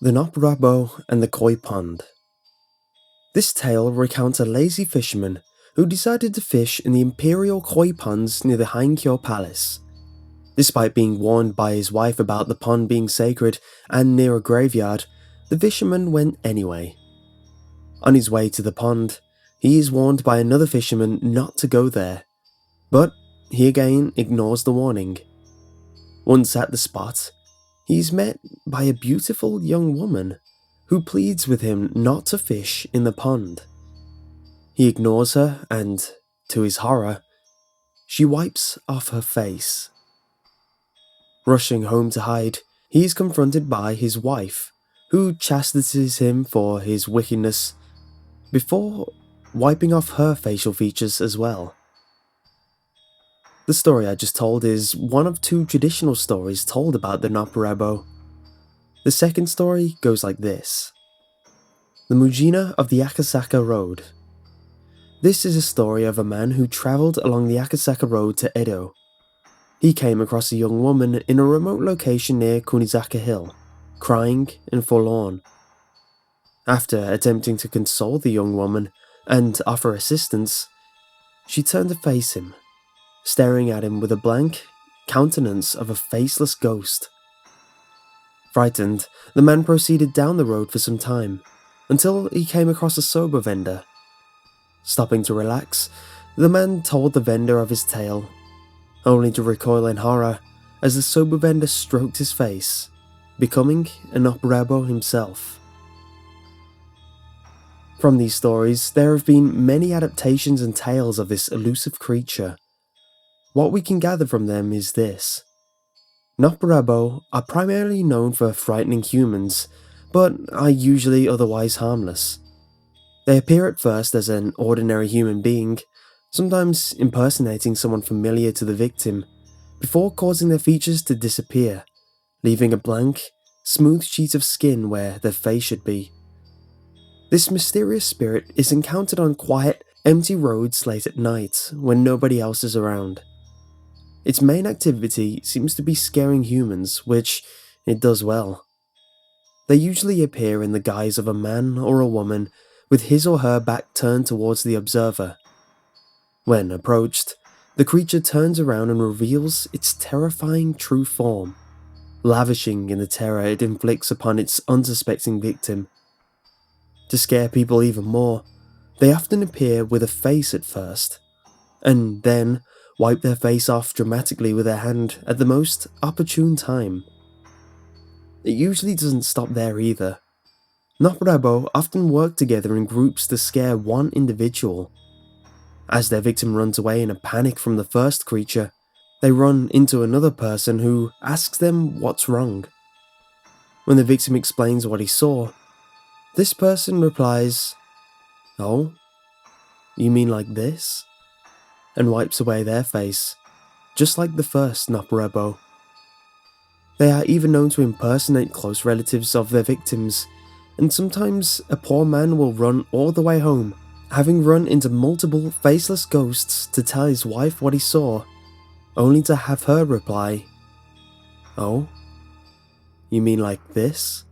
The Noppera-bō and the Koi Pond. This tale recounts a lazy fisherman who decided to fish in the imperial koi ponds near the Heinkyo Palace. Despite being warned by his wife about the pond being sacred and near a graveyard, the fisherman went anyway. On his way to the pond, he is warned by another fisherman not to go there, but he again ignores the warning. Once at the spot, he is met by a beautiful young woman who pleads with him not to fish in the pond. He ignores her and, to his horror, she wipes off her face. Rushing home to hide, he is confronted by his wife, who chastises him for his wickedness before wiping off her facial features as well. The story I just told is one of two traditional stories told about the Noppera-bō. The second story goes like this. The Mujina of the Akasaka Road. This is a story of a man who travelled along the Akasaka Road to Edo. He came across a young woman in a remote location near Kunizaka Hill, crying and forlorn. After attempting to console the young woman and offer assistance, she turned to face him, staring at him with a blank countenance of a faceless ghost. Frightened, the man proceeded down the road for some time, until he came across a soba vendor. Stopping to relax, the man told the vendor of his tale, only to recoil in horror as the soba vendor stroked his face, becoming an Noppera-bō himself. From these stories, there have been many adaptations and tales of this elusive creature. What we can gather from them is this. Noppera-bō are primarily known for frightening humans, but are usually otherwise harmless. They appear at first as an ordinary human being, sometimes impersonating someone familiar to the victim, before causing their features to disappear, leaving a blank, smooth sheet of skin where their face should be. This mysterious spirit is encountered on quiet, empty roads late at night when nobody else is around. Its main activity seems to be scaring humans, which it does well. They usually appear in the guise of a man or a woman with his or her back turned towards the observer. When approached, the creature turns around and reveals its terrifying true form, lavishing in the terror it inflicts upon its unsuspecting victim. To scare people even more, they often appear with a face at first, and then wipe their face off dramatically with their hand at the most opportune time. It usually doesn't stop there either. Noppera-bō often work together in groups to scare one individual. As their victim runs away in a panic from the first creature, they run into another person who asks them what's wrong. When the victim explains what he saw, this person replies, "Oh, you mean like this?" and wipes away their face, just like the first Noppera-bō. They are even known to impersonate close relatives of their victims, and sometimes a poor man will run all the way home, having run into multiple faceless ghosts to tell his wife what he saw, only to have her reply, "Oh, you mean like this?"